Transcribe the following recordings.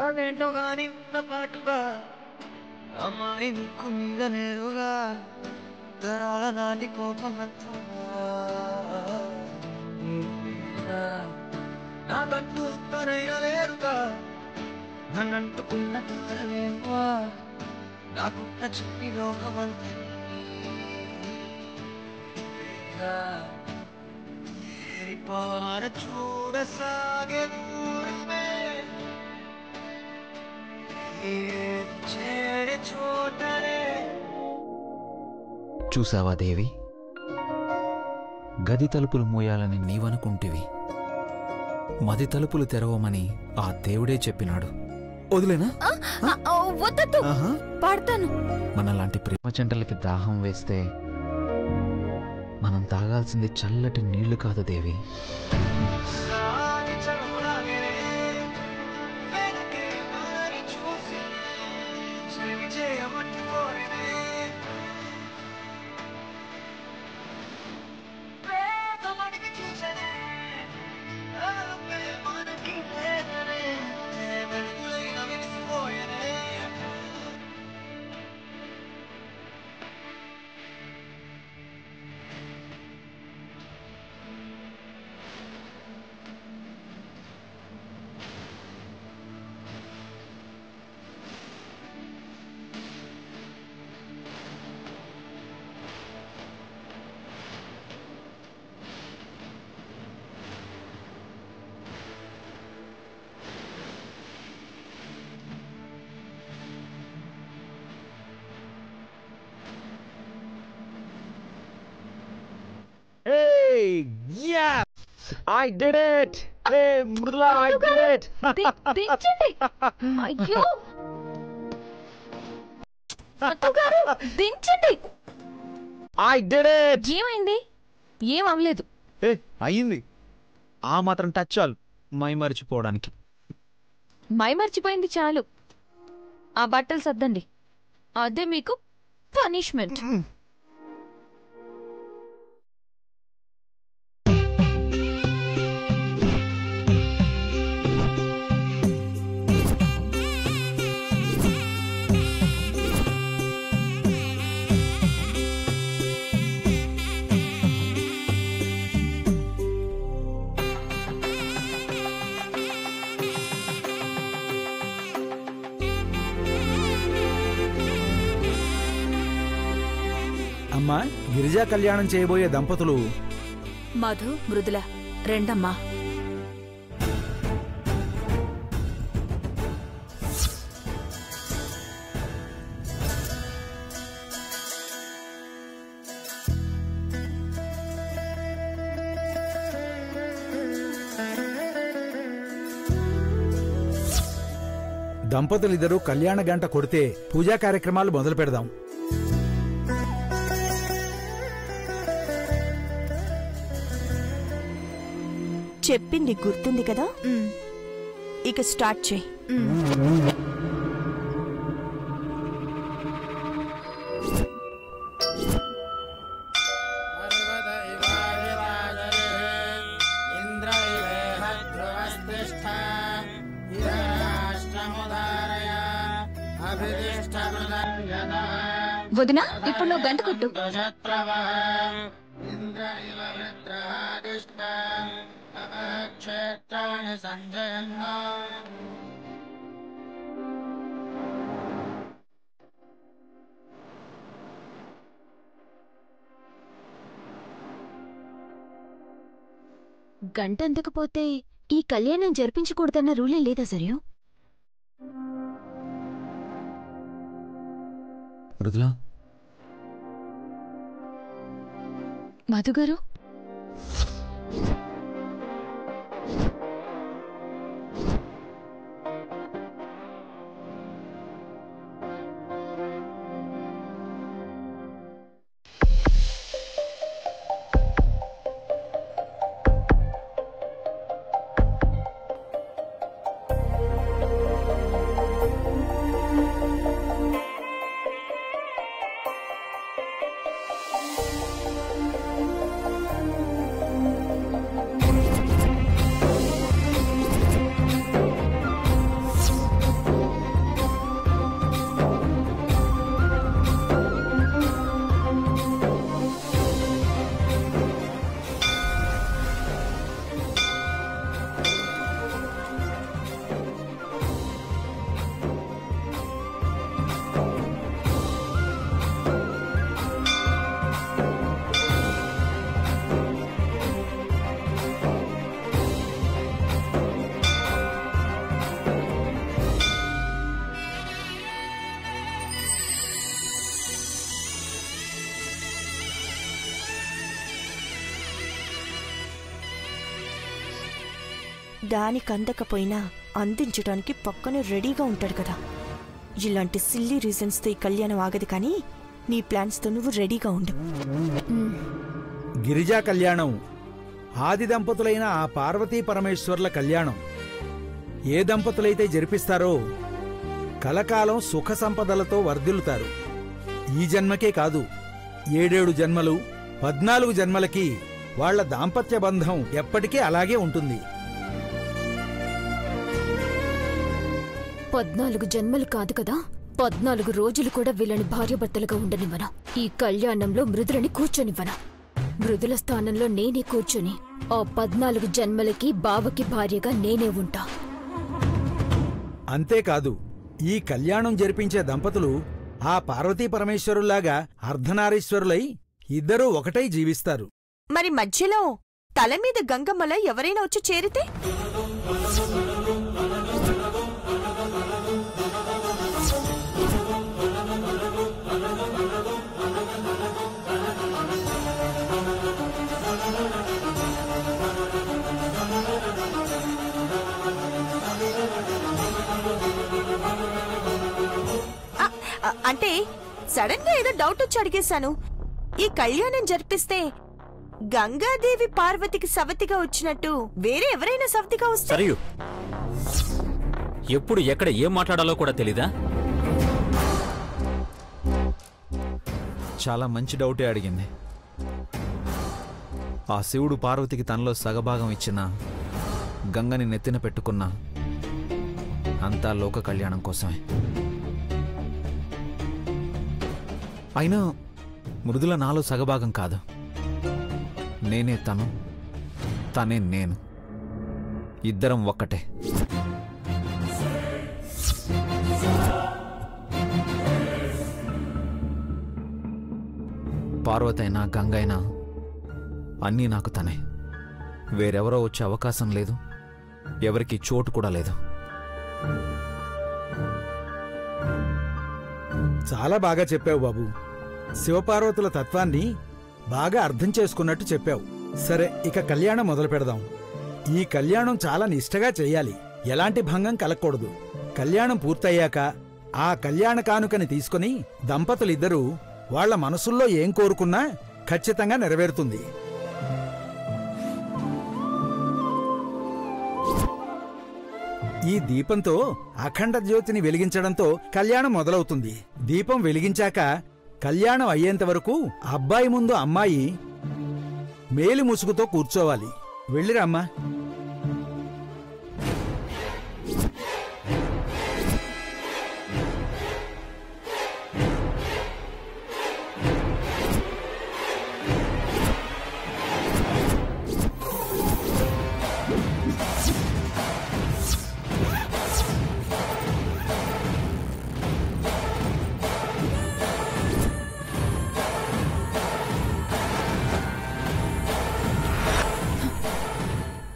అదేంటో గాని ఉన్న పాటుగా అమ్మాయి నీకు మీద నేరుగా తరాల నాటి కోపమంతా నాకంటూ తనైన లేరుగా నన్నంటుకున్న తరలేవా నాకున్న చుట్టి లోకమంతా పార చూడసాగే ఊరిమే చేరే చోటనే. చూసావా దేవి, గది తలుపులు మూయాలని నీవనుకుంటివి, మది తలుపులు తెరవమని ఆ దేవుడే చెప్పినాడు. వదిలేనా? పాడతాను. మనలాంటి ప్రేమ జంటలకి దాహం వేస్తే మనం తాగాల్సింది చల్లటి నీళ్లు కాదు దేవి. Hey, yeah, I did it. Hey, Mrudula, I did it. దించండి. అయ్యో అత్తగారు, దించండి. I did it. ఏమైంది? ఏం అవ్వలేదు. అయ్యింది. ఆ మాత్రం టచ్ చాలు మై మరిచిపోవడానికి. మై మర్చిపోయింది చాలు. ఆ బట్టలు సర్దండి. అదే మీకు పనిష్మెంట్. అమ్మా, గిరిజా కళ్యాణం చేయబోయే దంపతులు మధు, మృదుల రెండమ్మా. దంపతులిద్దరూ కళ్యాణ గంట కొడితే పూజా కార్యక్రమాలు మొదలు పెడదాం. చెప్పింది గుర్తుంది కదా? ఇక స్టార్ట్ చేయి. వదినా, ఇప్పుడు నువ్వు గంట కొట్టు. గంట అందకపోతే ఈ కళ్యాణం జరిపించకూడదన్న రూలే లేదా సరియు? మృదులా, మధుగారు, దానికి అందకపోయినా అందించడానికి పక్కన రెడీగా ఉంటాడు కదా. ఇలాంటి సిల్లీ రీజన్స్తో ఈ కళ్యాణం ఆగదు, కానీ నీ ప్లాన్స్తో నువ్వు రెడీగా ఉండు. గిరిజా కళ్యాణం ఆది దంపతులైన ఆ పార్వతీ పరమేశ్వర్ల కళ్యాణం ఏ దంపతులైతే జరిపిస్తారో కలకాలం సుఖ సంపదలతో వర్ధిల్లుతారు. ఈ జన్మకే కాదు, 7 జన్మలు 14 జన్మలకి వాళ్ల దాంపత్య బంధం ఎప్పటికీ అలాగే ఉంటుంది. 14 జన్మలు కాదు కదా, 14 రోజులు కూడా వీళ్ళని భార్యాభర్తలుగా ఉండనివ్వనా. ఈ కళ్యాణంలో మృదులని కూర్చొనివ్వనా. మృదుల స్థానంలో నేనే కూర్చొని ఆ 14 జన్మలకి బావకి భార్యగా నేనే ఉంటా. అంతేకాదు, ఈ కళ్యాణం జరిపించే దంపతులు ఆ పార్వతీ పరమేశ్వరుల్లాగా అర్ధనారీశ్వరులై ఇద్దరూ ఒకటై జీవిస్తారు. మరి మధ్యలో తల మీద గంగమ్మల ఎవరైనా వచ్చి చేరితే? అంటే సడన్ గా ఏదో డౌట్ వచ్చి అడిగేశాను. ఈ కళ్యాణం జరిపిస్తే గంగాదేవి పార్వతికి సవతిగా వచ్చినట్టు వేరే ఎవరైనా సవతిగా వస్తే? సరియు, ఎప్పుడు ఎక్కడ ఏం మాట్లాడాలో కూడా తెలీదా? చాలా మంచి డౌటే అడిగింది. ఆ శివుడు పార్వతికి తనలో సగభాగం ఇచ్చిన గంగని నెత్తిన పెట్టుకున్న అంతా లోక కళ్యాణం కోసమే. అయినా మృదుల నాలో సగభాగం కాదు. నేనే తను, తనే నేను. ఇద్దరం ఒక్కటే. పార్వతైనా గంగైనా అన్నీ నాకు తనే. వేరెవరో వచ్చే అవకాశం లేదు, ఎవరికి చోటు కూడా లేదు. చాలా బాగా చెప్పావు బాబు. శివపార్వతుల తత్వాన్ని బాగా అర్థం చేసుకున్నట్టు చెప్పావు. సరే, ఇక కళ్యాణం మొదలు పెడదాం. ఈ కళ్యాణం చాలా నిష్ఠగా చెయ్యాలి. ఎలాంటి భంగం కలగకూడదు. కళ్యాణం పూర్తయ్యాక ఆ కళ్యాణ కానుకని తీసుకుని దంపతులిద్దరూ వాళ్ల మనసుల్లో ఏం కోరుకున్నా ఖచ్చితంగా నెరవేరుతుంది. ఈ దీపంతో అఖండ జ్యోతిని వెలిగించడంతో కళ్యాణం మొదలవుతుంది. దీపం వెలిగించాక కళ్యాణం అయ్యేంతవరకు అబ్బాయి ముందు అమ్మాయి మేలి ముసుగుతో కూర్చోవాలి. వెళ్ళిరమ్మా.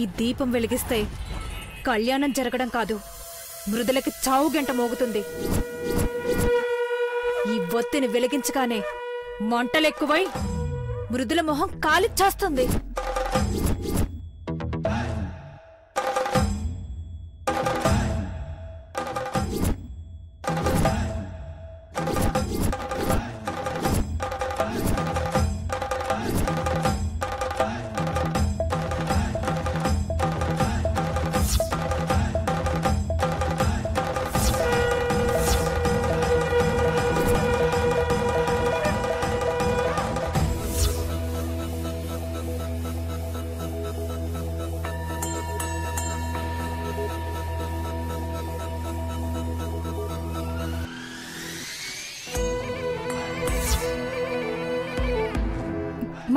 ఈ దీపం వెలిగిస్తే కళ్యాణం జరగడం కాదు, మృదులకి చావు గంట మోగుతుంది. ఈ ఒత్తిని వెలిగించగానే మంటలెక్కువై మృదుల మొహం కాలిచ్చేస్తుంది.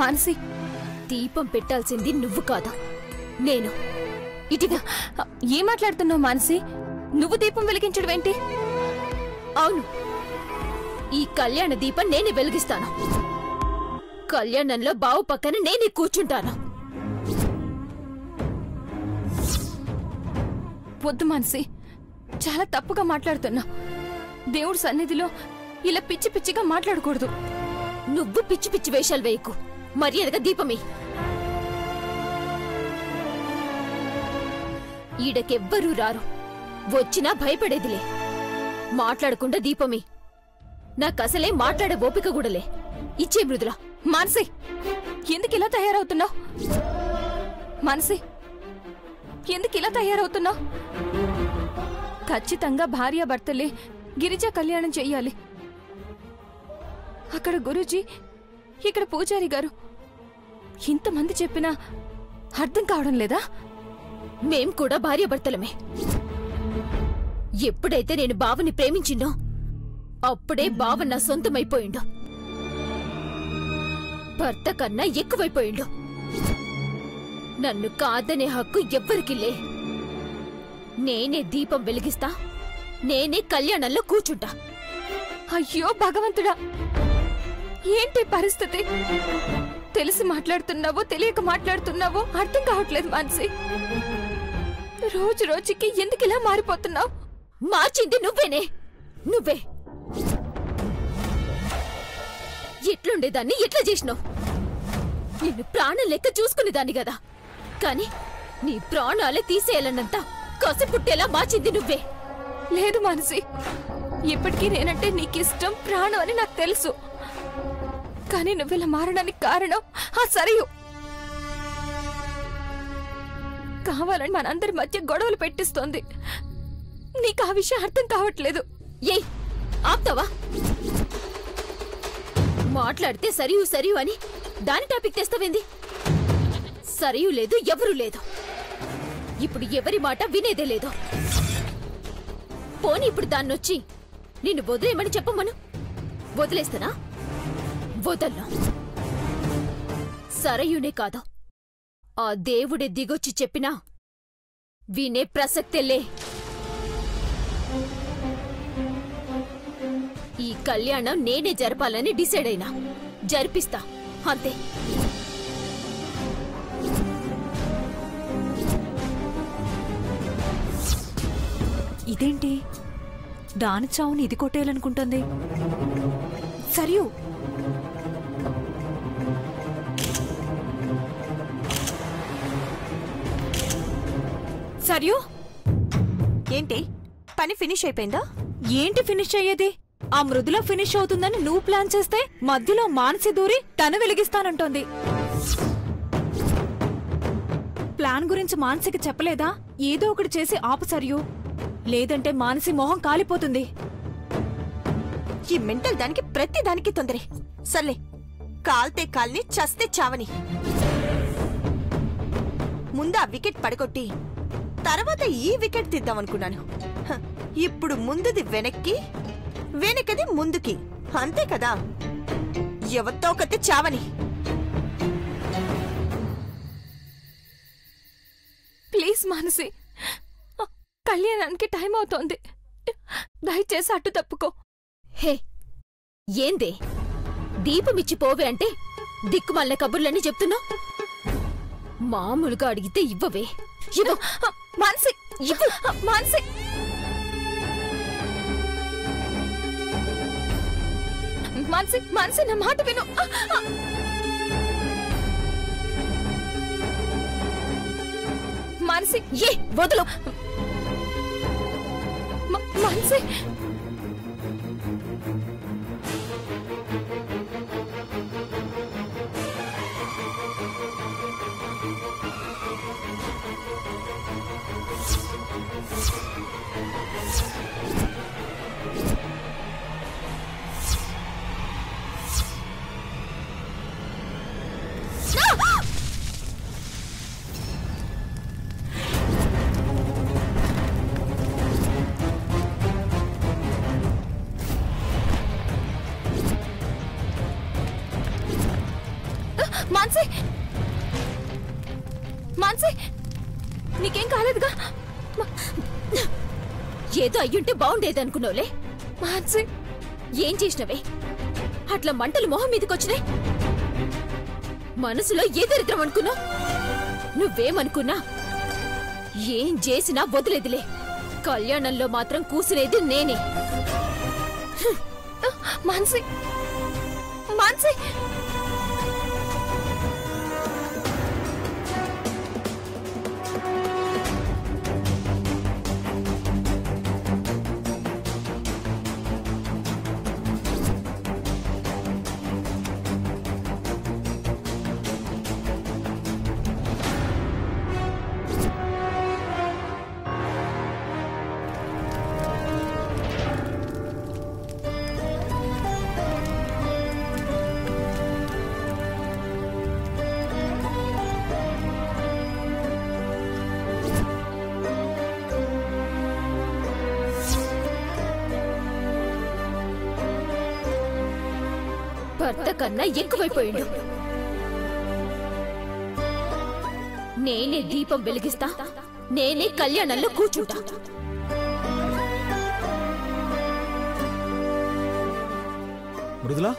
మానసి, దీపం పెట్టాల్సింది నువ్వు కాదా, నేను. ఇటుగా. ఏం మాట్లాడుతున్నావు మానసి? నువ్వు దీపం వెలిగించడం ఏంటి? అవును, ఈ కళ్యాణ దీపం నేనే వెలిగిస్తాను. కళ్యాణంలో బావు పక్కన నేనే కూర్చుంటాను. వద్దు మానసి, చాలా తప్పుగా మాట్లాడుతున్నా. దేవుడి సన్నిధిలో ఇలా పిచ్చి పిచ్చిగా మాట్లాడకూడదు. నువ్వు పిచ్చి పిచ్చి వేషాలు వేయకు. మర్యాదగా దీపమే. ఈడకెవ్వరూ రారు. వచ్చినా భయపడేదిలే. మాట్లాడకుండా దీపమే. నాకసలే మాట్లాడే ఓపిక కూడలే. ఇచ్చే మృదులా. మానసి, ఎందుకిలా తయారవుతున్నావు? మానసి, ఎందుకిలా తయారవుతున్నావు? ఖచ్చితంగా భార్యాభర్తలే గిరిజా కళ్యాణం చెయ్యాలి. అక్కడ గురూజీ, ఇక్కడ పూజారి గారు, ఇంతమంది చెప్పినా అర్థం కావడం లేదా? మేం కూడా భార్యాభర్తలమే. ఎప్పుడైతే నేను బావని ప్రేమించిండో అప్పుడే బావ నా సొంతమైపోయిండు. భర్త కన్నా ఎక్కువైపోయిండు. నన్ను కాదనే హక్కు ఎవ్వరికిలే. నేనే దీపం వెలిగిస్తా, నేనే కళ్యాణంలో కూర్చుంటా. అయ్యో భగవంతుడా, ఏంటి పరిస్థితి? తెలిసి మాట్లాడుతున్నావో తెలియక మాట్లాడుతున్నావో అర్థం కావట్లేదు మానసి. రోజు రోజుకి ఎందుకిలా మారిపోతున్నావు? మార్చింది నువ్వేనే, నువ్వే. ఎట్లుండేదాన్ని ఎట్లా చేసినావు? నిన్ను ప్రాణం లెక్క చూసుకునేదాన్ని గదా, కాని నీ ప్రాణాలే తీసేయాలన్నంత కసి పుట్టేలా మార్చింది నువ్వే. లేదు మానసి, ఇప్పటికీ నేనంటే నీకిష్టం, ప్రాణం అని నాకు తెలుసు. కానీ నువ్విలా మారడానికి కారణం ఆ సరియు. కావాలని మనందరి మధ్య గొడవలు పెట్టిస్తోంది. నీకు ఆ విషయం అర్థం కావట్లేదు. ఏయ్, ఆప్తావా? మాట్లాడితే సరియు సరియు అని దాని టాపిక్ తెస్తావేంది? సరియు లేదు, ఎవరూ లేదు. ఇప్పుడు ఎవరి మాట వినేదే లేదు. పోనీ ఇప్పుడు దాన్నొచ్చి నిన్ను వదిలేయమని చెప్పమను. వదిలేస్తానా? వదల్లా. సరయునే కాదు, ఆ దేవుడే దిగొచ్చి చెప్పినా వినే ప్రసక్తేలే. ఈ కళ్యాణం నేనే జరపాలని డిసైడ్ అయినా. జరిపిస్తా, అంతే. ఇదేంటి దాని చావుని ఇది కొట్టేయాలనుకుంటుంది? సరియు, సరియు, ఏంటి పని ఫినిష్ అయిపోయిందా? ఏంటి ఫినిష్ అయ్యేది? ఆ మృదుల ఫినిష్ అవుతుందని నువ్వు ప్లాన్ చేస్తే మధ్యలో మానసి దూరి తను వెలిగిస్తానంటోంది. ప్లాన్ గురించి మానసికి చెప్పలేదా? ఏదో ఒకటి చేసి ఆపు సరియు, లేదంటే మానసి మొహం కాలిపోతుంది. ఈ మెంటల్ దానికి ప్రతి దానికి తొందరే. సర్లే, కాల్తే కాల్ని చస్తే చావని. ముందు ఆ వికెట్ పడగొట్టి తర్వాత ఈ వికెట్ తీద్దామనుకున్నాను. ఇప్పుడు ముందుది వెనక్కి, వెనకది ముందుకి, అంతే కదా. ఎవరితో ఒకతే చావని. ప్లీజ్ మానసి, కళ్యాణానికి టైం అవుతోంది. దయచేసి అడ్డు తప్పుకో. హే, ఏందే దీపమిచ్చి పోవే అంటే దిక్కుమాలిన కబుర్లన్నీ చెప్తున్నావు? మామూలుగా అడిగితే ఇవ్వవే. ఇవ్వు మానసి, ఇవ్వు. మానసి, మానసి, మానసి, నా మాట విను. మానసి, ఏ వదలు. మానసి, మానసి, మానసి, నీకేం కాలేదుగా? ఏదో అయ్యుంటే బాగుండేదనుకున్నావులే. మానసి, ఏం చేసినవే? అట్లా మంటలు మొహం మీదకొచ్చినాయి. మనసులో ఏ దరిద్రం అనుకున్నావు? నువ్వేమనుకున్నా ఏం చేసినా వదిలేదిలే. కళ్యాణంలో మాత్రం కూసినేది నేనే. మానసి, మానసి, భర్త కన్నా ఎక్కువైపోయిండు. నేనే దీపం వెలిగిస్తా, నేనే కళ్యాణంలో కూర్చుంటా. మృదులా,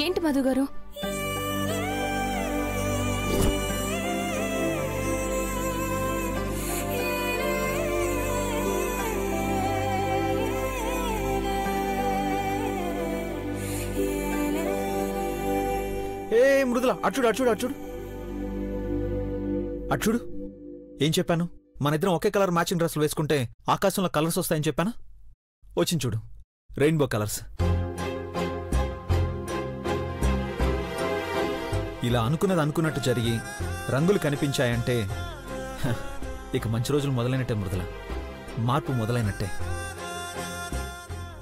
ఏంటి మధు గారు? ఏ మృదులా, అచ్చుడు అచ్చుడు అచ్చుడు అచ్చుడు. ఏం చెప్పాను? మన ఇద్దరం ఒకే కలర్ మ్యాచింగ్ డ్రెస్సులు వేసుకుంటే ఆకాశంలో కలర్స్ వస్తాయని చెప్పానా? వచ్చింది చూడు, రెయిన్బో కలర్స్. ఇలా అనుకున్నది అనుకున్నట్టు జరిగి రంగులు కనిపించాయంటే ఇక మంచి రోజులు మొదలైనట్టే మృదుల, మార్పు మొదలైనట్టే.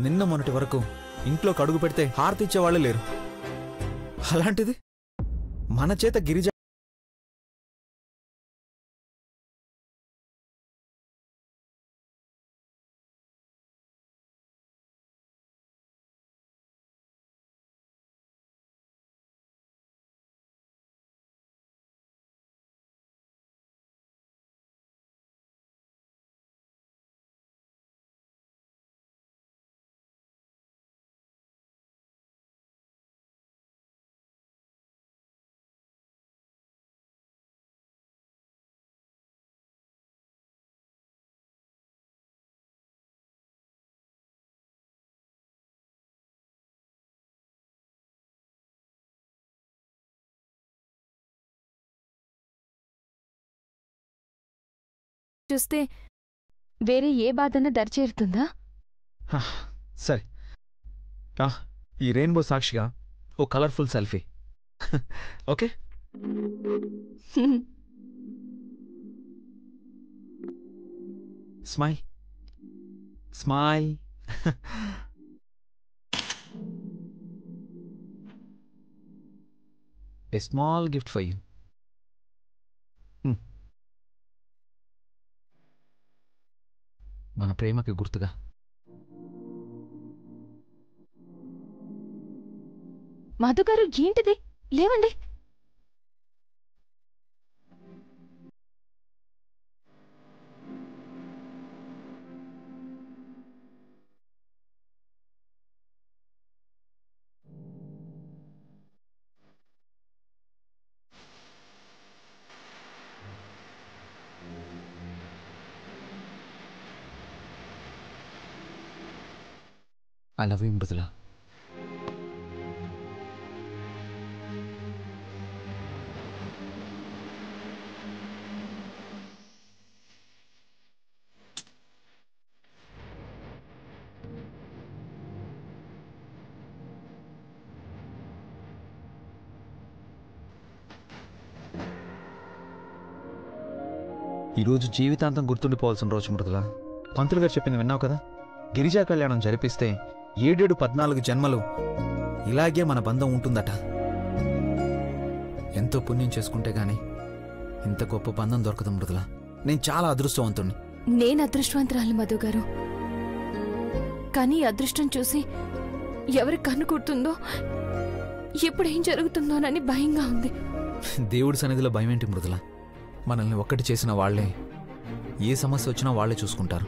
నిన్న మొన్నటి వరకు ఇంట్లోకి అడుగు పెడితే హారతి ఇచ్చేవాళ్ళే లేరు. అలాంటిది మన చేత గిరిజ చూస్తే వేరే ఏ బాధన దరిచేరుతుందా? సరే, ఈ రెయిన్బో సాక్షిగా ఓ colourful selfie. Okay, smile smile. A small gift for you. మన ప్రేమకి గుర్తుగా. మధు గారు, ఏంటిది? లేవండి. I love you, Mrudula. ఈరోజు జీవితాంతం గుర్తుండిపోవాల్సిన రోజు మృదుల. పంతులు గారు చెప్పింది విన్నావు కదా? గిరిజా కళ్యాణం జరిపిస్తే 7-14 జన్మలు ఇలాగే మన బంధం ఉంటుందట. ఎంతో పుణ్యం చేసుకుంటే గాని ఇంత గొప్ప బంధం దొరకదు మృదుల. నేను చాలా అదృష్టవంతుణ్ణి. నేను అదృష్టవంతురాలు మధు గారు. కానీ అదృష్టం చూసి ఎవరి కన్ను కుడుతుందో, ఎప్పుడు ఏం జరుగుతుందోనని భయంగా ఉంది. దేవుడి సన్నిధిలో భయం ఏంటి మృదుల? మనల్ని ఒక్కటి చేసిన వాళ్లే ఏ సమస్య వచ్చినా వాళ్లే చూసుకుంటారు.